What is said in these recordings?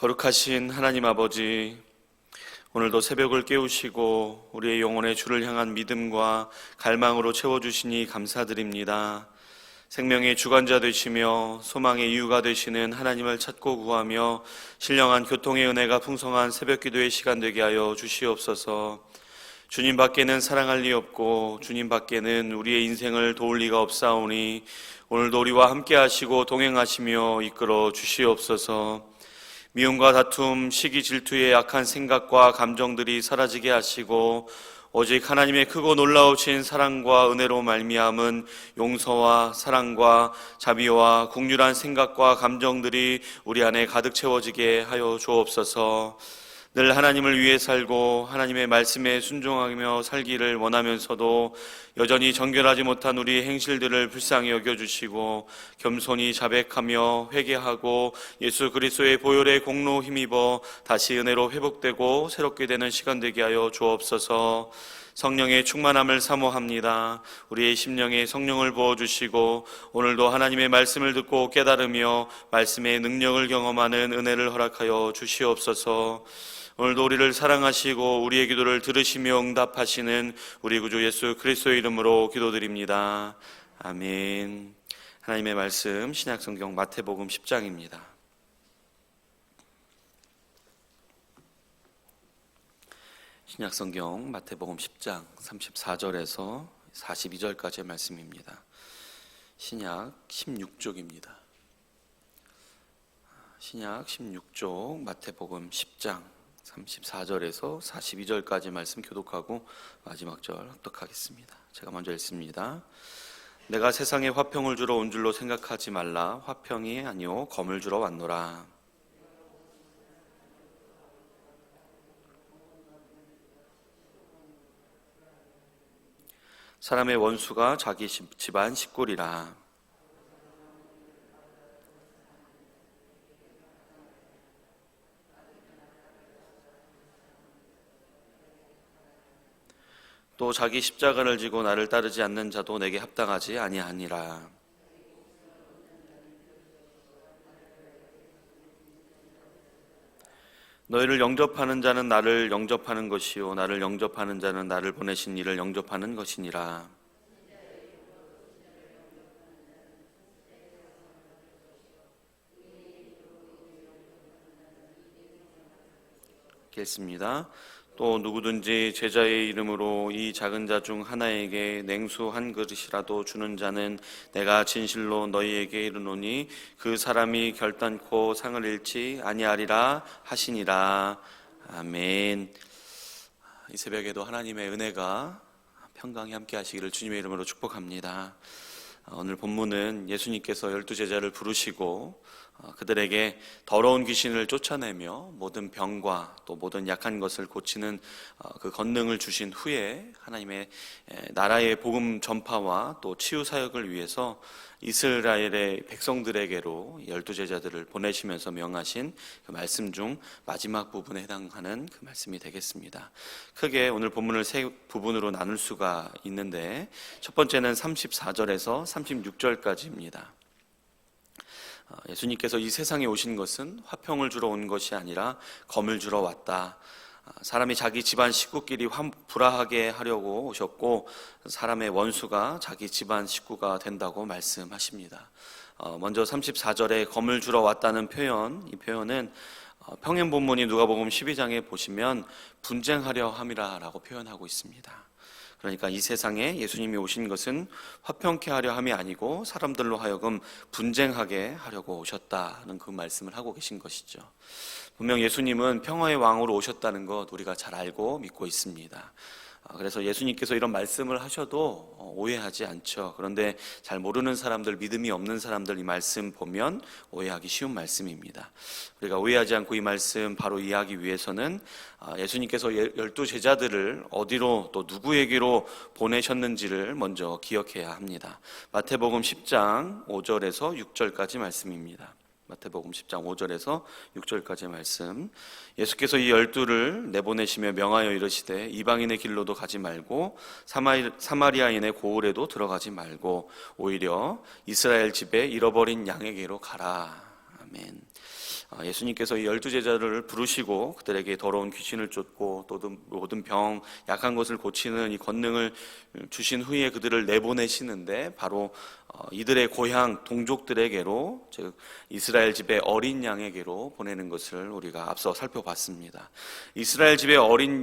거룩하신 하나님 아버지, 오늘도 새벽을 깨우시고 우리의 영혼의 주를 향한 믿음과 갈망으로 채워주시니 감사드립니다. 생명의 주관자 되시며 소망의 이유가 되시는 하나님을 찾고 구하며 신령한 교통의 은혜가 풍성한 새벽기도의 시간 되게 하여 주시옵소서. 주님 밖에는 사랑할 리 없고 주님 밖에는 우리의 인생을 도울 리가 없사오니 오늘도 우리와 함께 하시고 동행하시며 이끌어 주시옵소서. 미움과 다툼, 시기, 질투의 악한 생각과 감정들이 사라지게 하시고 오직 하나님의 크고 놀라우신 사랑과 은혜로 말미암은 용서와 사랑과 자비와 긍휼한 생각과 감정들이 우리 안에 가득 채워지게 하여 주옵소서. 늘 하나님을 위해 살고 하나님의 말씀에 순종하며 살기를 원하면서도 여전히 정결하지 못한 우리 행실들을 불쌍히 여겨주시고 겸손히 자백하며 회개하고 예수 그리스도의 보혈의 공로 힘입어 다시 은혜로 회복되고 새롭게 되는 시간 되게 하여 주옵소서. 성령의 충만함을 사모합니다. 우리의 심령에 성령을 부어주시고 오늘도 하나님의 말씀을 듣고 깨달으며 말씀의 능력을 경험하는 은혜를 허락하여 주시옵소서. 오늘도 우리를 사랑하시고 우리의 기도를 들으시며 응답하시는 우리 구주 예수 그리스도의 이름으로 기도드립니다. 아멘. 하나님의 말씀 신약성경 마태복음 10장입니다. 신약성경 마태복음 10장 34절에서 42절까지의 말씀입니다. 신약 16쪽입니다. 신약 16쪽 마태복음 10장 34절에서 42절까지 말씀 교독하고 마지막 절 합독하겠습니다. 제가 먼저 읽습니다. 내가 세상에 화평을 주러 온 줄로 생각하지 말라. 화평이 아니요 검을 주러 왔노라. 사람의 원수가 자기 집안 식구리라. 또 자기 십자가를 지고 나를 따르지 않는 자도 내게 합당하지 아니하니라. 너희를 영접하는 자는 나를 영접하는 것이요 나를 영접하는 자는 나를 보내신 이를 영접하는 것이니라. 읽겠습니다. 또 누구든지 제자의 이름으로 이 작은 자 중 하나에게 냉수 한 그릇이라도 주는 자는 내가 진실로 너희에게 이르노니 그 사람이 결단코 상을 잃지 아니하리라 하시니라. 아멘. 이 새벽에도 하나님의 은혜가 평강히 함께 하시기를 주님의 이름으로 축복합니다. 오늘 본문은 예수님께서 12 제자를 부르시고 그들에게 더러운 귀신을 쫓아내며 모든 병과 또 모든 약한 것을 고치는 그 권능을 주신 후에 하나님의 나라의 복음 전파와 또 치유 사역을 위해서 이스라엘의 백성들에게로 12 제자들을 보내시면서 명하신 그 말씀 중 마지막 부분에 해당하는 그 말씀이 되겠습니다. 크게 오늘 본문을 세 부분으로 나눌 수가 있는데 첫 번째는 34절에서 36절까지입니다. 예수님께서 이 세상에 오신 것은 화평을 주러 온 것이 아니라 검을 주러 왔다. 사람이 자기 집안 식구끼리 불화하게 하려고 오셨고 사람의 원수가 자기 집안 식구가 된다고 말씀하십니다. 먼저 34절에 검을 주러 왔다는 표현, 이 표현은 평행 본문이 누가복음 12장에 보시면 분쟁하려 함이라 라고 표현하고 있습니다. 그러니까 이 세상에 예수님이 오신 것은 화평케 하려 함이 아니고 사람들로 하여금 분쟁하게 하려고 오셨다는 그 말씀을 하고 계신 것이죠. 분명 예수님은 평화의 왕으로 오셨다는 것 우리가 잘 알고 믿고 있습니다. 그래서 예수님께서 이런 말씀을 하셔도 오해하지 않죠. 그런데 잘 모르는 사람들, 믿음이 없는 사람들 이 말씀 보면 오해하기 쉬운 말씀입니다. 우리가 오해하지 않고 이 말씀 바로 이해하기 위해서는 예수님께서 12 제자들을 어디로 또 누구에게로 보내셨는지를 먼저 기억해야 합니다. 마태복음 10장 5절에서 6절까지 말씀입니다. 마태복음 10장 5절에서 6절까지의 말씀. 예수께서 이 12를 내보내시며 명하여 이르시되 이방인의 길로도 가지 말고 사마리아인의 고을에도 들어가지 말고 오히려 이스라엘 집에 잃어버린 양에게로 가라. 아멘. 예수님께서 이 12제자를 부르시고 그들에게 더러운 귀신을 쫓고 또 모든 병, 약한 것을 고치는 이 권능을 주신 후에 그들을 내보내시는데 바로 이들의 고향 동족들에게로, 즉 이스라엘 집의 어린 양에게로 보내는 것을 우리가 앞서 살펴봤습니다. 이스라엘 집의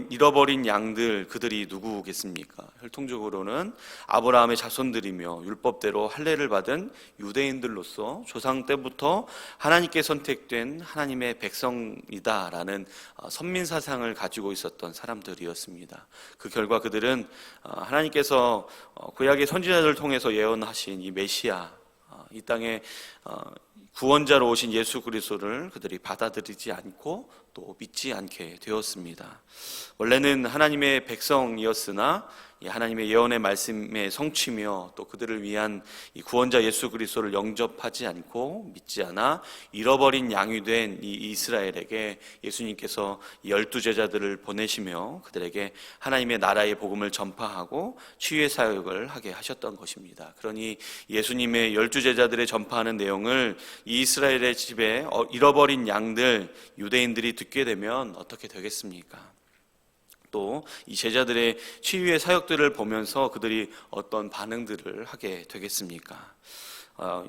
잃어버린 양들, 그들이 누구겠습니까? 혈통적으로는 아브라함의 자손들이며 율법대로 할례를 받은 유대인들로서 조상 때부터 하나님께 선택된 하나님의 백성이다라는 선민 사상을 가지고 있었던 사람들이었습니다. 그 결과 그들은 하나님께서 구약의 선지자들을 통해서 예언하신 이 메시아, 이 땅에 구원자로 오신 예수 그리스도를 그들이 받아들이지 않고 또 믿지 않게 되었습니다. 원래는 하나님의 백성이었으나 하나님의 예언의 말씀의 성취며 또 그들을 위한 이 구원자 예수 그리스도를 영접하지 않고 믿지 않아 잃어버린 양이 된 이 이스라엘에게 예수님께서 12제자들을 보내시며 그들에게 하나님의 나라의 복음을 전파하고 치유의 사역을 하게 하셨던 것입니다. 그러니 예수님의 12제자들의 전파하는 내용을 이 이스라엘의 집에 잃어버린 양들, 유대인들이 듣게 되면 어떻게 되겠습니까? 또 이 제자들의 치유의 사역들을 보면서 그들이 어떤 반응들을 하게 되겠습니까?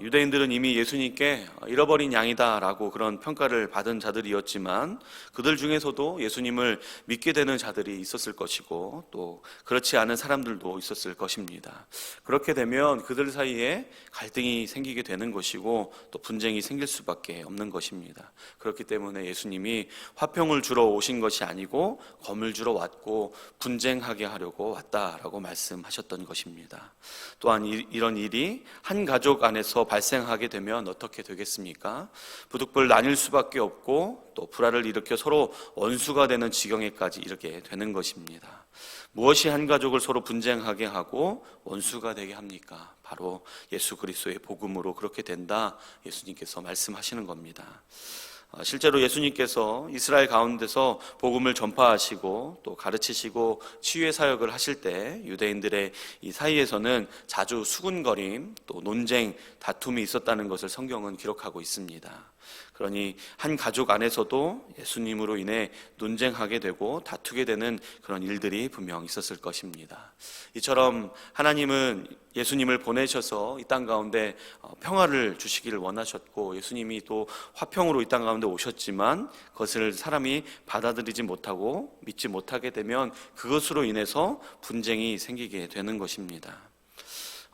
유대인들은 이미 예수님께 잃어버린 양이다라고 그런 평가를 받은 자들이었지만 그들 중에서도 예수님을 믿게 되는 자들이 있었을 것이고 또 그렇지 않은 사람들도 있었을 것입니다. 그렇게 되면 그들 사이에 갈등이 생기게 되는 것이고 또 분쟁이 생길 수밖에 없는 것입니다. 그렇기 때문에 예수님이 화평을 주러 오신 것이 아니고 검을 주러 왔고 분쟁하게 하려고 왔다라고 말씀하셨던 것입니다. 또한 이런 일이 한 가족 안에서 발생하게 되면 어떻게 되겠습니까? 부득불 나뉠 수밖에 없고 또 불화를 일으켜 서로 원수가 되는 지경에까지 이르게 되는 것입니다. 무엇이 한 가족을 서로 분쟁하게 하고 원수가 되게 합니까? 바로 예수 그리스도의 복음으로 그렇게 된다, 예수님께서 말씀하시는 겁니다. 실제로 예수님께서 이스라엘 가운데서 복음을 전파하시고 또 가르치시고 치유의 사역을 하실 때 유대인들의 이 사이에서는 자주 수군거림, 또 논쟁, 다툼이 있었다는 것을 성경은 기록하고 있습니다. 그러니 한 가족 안에서도 예수님으로 인해 논쟁하게 되고 다투게 되는 그런 일들이 분명 있었을 것입니다. 이처럼 하나님은 예수님을 보내셔서 이 땅 가운데 평화를 주시기를 원하셨고 예수님이 또 화평으로 이 땅 가운데 오셨지만 그것을 사람이 받아들이지 못하고 믿지 못하게 되면 그것으로 인해서 분쟁이 생기게 되는 것입니다.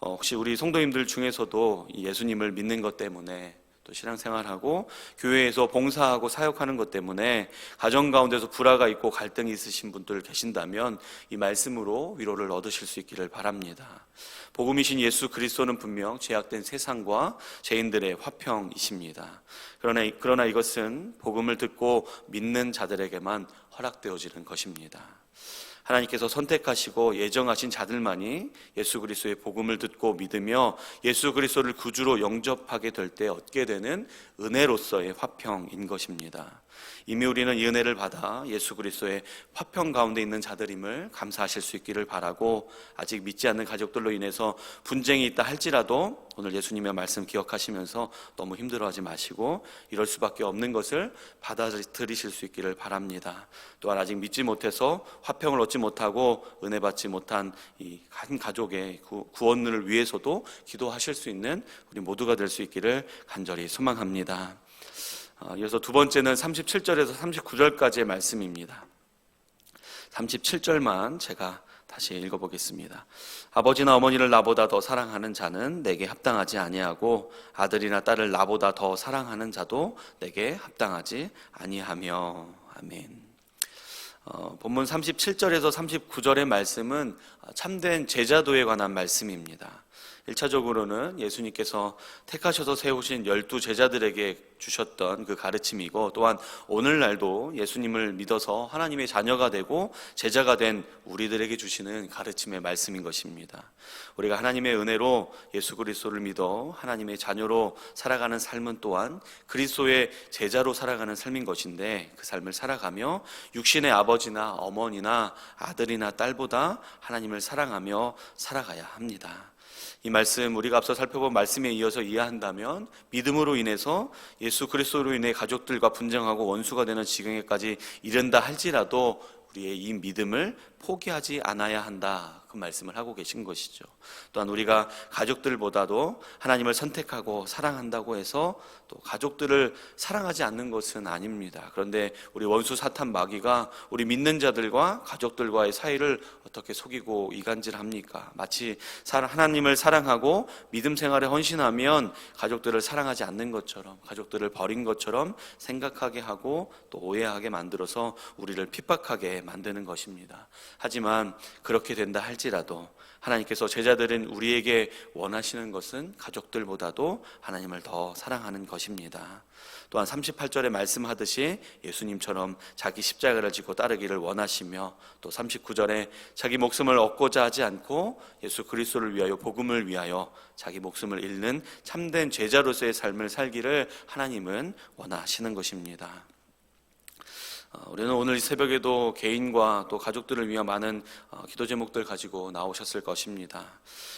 혹시 우리 성도님들 중에서도 이 예수님을 믿는 것 때문에 또 신앙생활하고 교회에서 봉사하고 사역하는 것 때문에 가정 가운데서 불화가 있고 갈등이 있으신 분들 계신다면 이 말씀으로 위로를 얻으실 수 있기를 바랍니다. 복음이신 예수 그리스도는 분명 죄악된 세상과 죄인들의 화평이십니다. 그러나 이것은 복음을 듣고 믿는 자들에게만 허락되어지는 것입니다. 하나님께서 선택하시고 예정하신 자들만이 예수 그리스도의 복음을 듣고 믿으며 예수 그리스도를 구주로 영접하게 될 때 얻게 되는 은혜로서의 화평인 것입니다. 이미 우리는 이 은혜를 받아 예수 그리스도의 화평 가운데 있는 자들임을 감사하실 수 있기를 바라고, 아직 믿지 않는 가족들로 인해서 분쟁이 있다 할지라도 오늘 예수님의 말씀 기억하시면서 너무 힘들어하지 마시고 이럴 수밖에 없는 것을 받아들이실 수 있기를 바랍니다. 또한 아직 믿지 못해서 화평을 얻지 못하고 은혜 받지 못한 이 한 가족의 구원을 위해서도 기도하실 수 있는 우리 모두가 될 수 있기를 간절히 소망합니다. 이어서 두 번째는 37절에서 39절까지의 말씀입니다. 37절만 제가 다시 읽어보겠습니다. 아버지나 어머니를 나보다 더 사랑하는 자는 내게 합당하지 아니하고 아들이나 딸을 나보다 더 사랑하는 자도 내게 합당하지 아니하며. 아멘. 본문 37절에서 39절의 말씀은 참된 제자도에 관한 말씀입니다. 1차적으로는 예수님께서 택하셔서 세우신 12제자들에게 주셨던 그 가르침이고, 또한 오늘날도 예수님을 믿어서 하나님의 자녀가 되고 제자가 된 우리들에게 주시는 가르침의 말씀인 것입니다. 우리가 하나님의 은혜로 예수 그리스도를 믿어 하나님의 자녀로 살아가는 삶은 또한 그리스도의 제자로 살아가는 삶인 것인데, 그 삶을 살아가며 육신의 아버지나 어머니나 아들이나 딸보다 하나님을 사랑하며 살아가야 합니다. 이 말씀, 우리가 앞서 살펴본 말씀에 이어서 이해한다면 믿음으로 인해서 예수 그리스도로 인해 가족들과 분쟁하고 원수가 되는 지경에까지 이른다 할지라도 우리의 이 믿음을 포기하지 않아야 한다, 그 말씀을 하고 계신 것이죠. 또한 우리가 가족들보다도 하나님을 선택하고 사랑한다고 해서 또 가족들을 사랑하지 않는 것은 아닙니다. 그런데 우리 원수 사탄 마귀가 우리 믿는 자들과 가족들과의 사이를 어떻게 속이고 이간질합니까? 마치 하나님을 사랑하고 믿음 생활에 헌신하면 가족들을 사랑하지 않는 것처럼, 가족들을 버린 것처럼 생각하게 하고 또 오해하게 만들어서 우리를 핍박하게 만드는 것입니다. 하지만 그렇게 된다 할지라도 하나님께서 제자들은 우리에게 원하시는 것은 가족들보다도 하나님을 더 사랑하는 것입니다. 또한 38절에 말씀하듯이 예수님처럼 자기 십자가를 지고 따르기를 원하시며, 또 39절에 자기 목숨을 얻고자 하지 않고 예수 그리스도를 위하여, 복음을 위하여 자기 목숨을 잃는 참된 제자로서의 삶을 살기를 하나님은 원하시는 것입니다. 우리는 오늘 새벽에도 개인과 또 가족들을 위한 많은 기도 제목들 가지고 나오셨을 것입니다.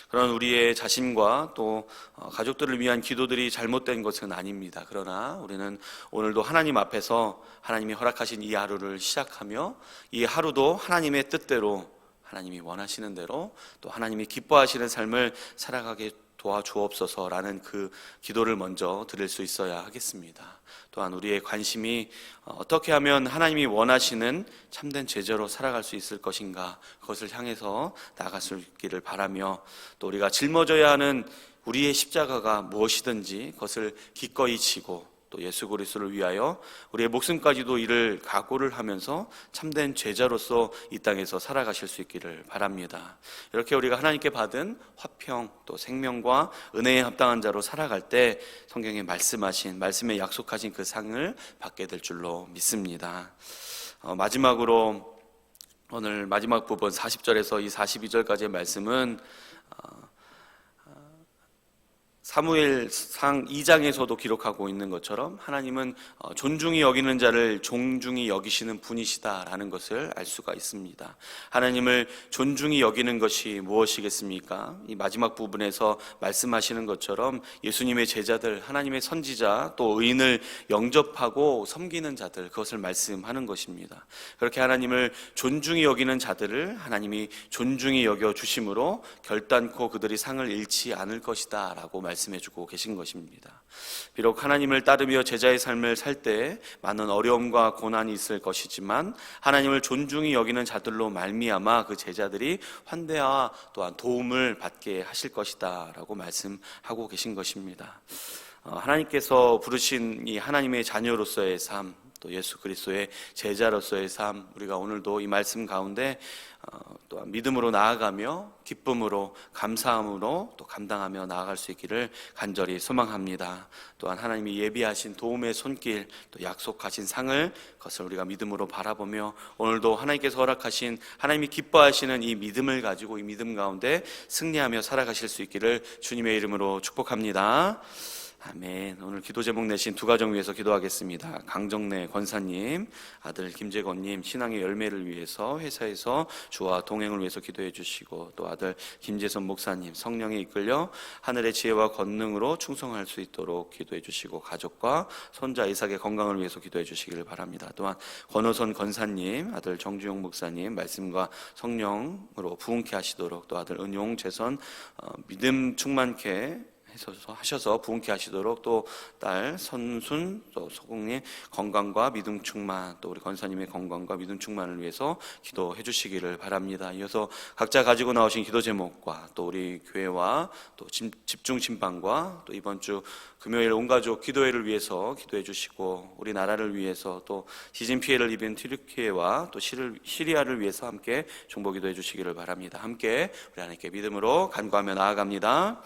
그런 우리의 자신과 또 가족들을 위한 기도들이 잘못된 것은 아닙니다. 그러나 우리는 오늘도 하나님 앞에서 하나님이 허락하신 이 하루를 시작하며 이 하루도 하나님의 뜻대로, 하나님이 원하시는 대로 또 하나님이 기뻐하시는 삶을 살아가게 도와주옵소서라는 그 기도를 먼저 드릴 수 있어야 하겠습니다. 또한 우리의 관심이 어떻게 하면 하나님이 원하시는 참된 제자로 살아갈 수 있을 것인가, 그것을 향해서 나아갈 수 있기를 바라며, 또 우리가 짊어져야 하는 우리의 십자가가 무엇이든지 그것을 기꺼이 지고 또 예수 그리스도를 위하여 우리의 목숨까지도 이를 각오를 하면서 참된 제자로서 이 땅에서 살아가실 수 있기를 바랍니다. 이렇게 우리가 하나님께 받은 화평 또 생명과 은혜에 합당한 자로 살아갈 때 성경에 말씀하신, 말씀에 약속하신 그 상을 받게 될 줄로 믿습니다. 마지막으로 오늘 마지막 부분 40절에서 이 42절까지의 말씀은 사무엘상 2장에서도 기록하고 있는 것처럼 하나님은 존중이 여기는 자를 존중이 여기시는 분이시다라는 것을 알 수가 있습니다. 하나님을 존중이 여기는 것이 무엇이겠습니까? 이 마지막 부분에서 말씀하시는 것처럼 예수님의 제자들, 하나님의 선지자 또 의인을 영접하고 섬기는 자들, 그것을 말씀하는 것입니다. 그렇게 하나님을 존중이 여기는 자들을 하나님이 존중이 여겨 주심으로 결단코 그들이 상을 잃지 않을 것이다 라고 말씀해주고 계신 것입니다. 비록 하나님을 따르며 제자의 삶을 살 때 많은 어려움과 고난이 있을 것이지만 하나님을 존중히 여기는 자들로 말미암아 그 제자들이 환대와 또한 도움을 받게 하실 것이다 라고 말씀하고 계신 것입니다. 하나님께서 부르신 이 하나님의 자녀로서의 삶, 또 예수 그리스도의 제자로서의 삶, 우리가 오늘도 이 말씀 가운데 또한 믿음으로 나아가며 기쁨으로 감사함으로 또 감당하며 나아갈 수 있기를 간절히 소망합니다. 또한 하나님이 예비하신 도움의 손길, 또 약속하신 상을, 그것을 우리가 믿음으로 바라보며 오늘도 하나님께서 허락하신, 하나님이 기뻐하시는 이 믿음을 가지고 이 믿음 가운데 승리하며 살아가실 수 있기를 주님의 이름으로 축복합니다. 아멘. 오늘 기도 제목 내신 두 가정 위해서 기도하겠습니다. 강정래 권사님, 아들 김재건님 신앙의 열매를 위해서 회사에서 주와 동행을 위해서 기도해 주시고, 또 아들 김재선 목사님 성령에 이끌려 하늘의 지혜와 권능으로 충성할 수 있도록 기도해 주시고, 가족과 손자 이삭의 건강을 위해서 기도해 주시기를 바랍니다. 또한 권호선 권사님, 아들 정주용 목사님 말씀과 성령으로 부흥케 하시도록, 또 아들 은용 재선 믿음 충만케 하셔서 부흥케 하시도록, 또 딸 선순, 또 소공님 건강과 믿음 충만, 또 우리 권사님의 건강과 믿음 충만을 위해서 기도해 주시기를 바랍니다. 이어서 각자 가지고 나오신 기도 제목과 또 우리 교회와 또 집중 신방과 또 이번 주 금요일 온가족 기도회를 위해서 기도해 주시고, 우리나라를 위해서 또 지진 피해를 입은 튀르키예와 또 시리아를 위해서 함께 중보 기도해 주시기를 바랍니다. 함께 우리 하나님께 믿음으로 간구하며 나아갑니다.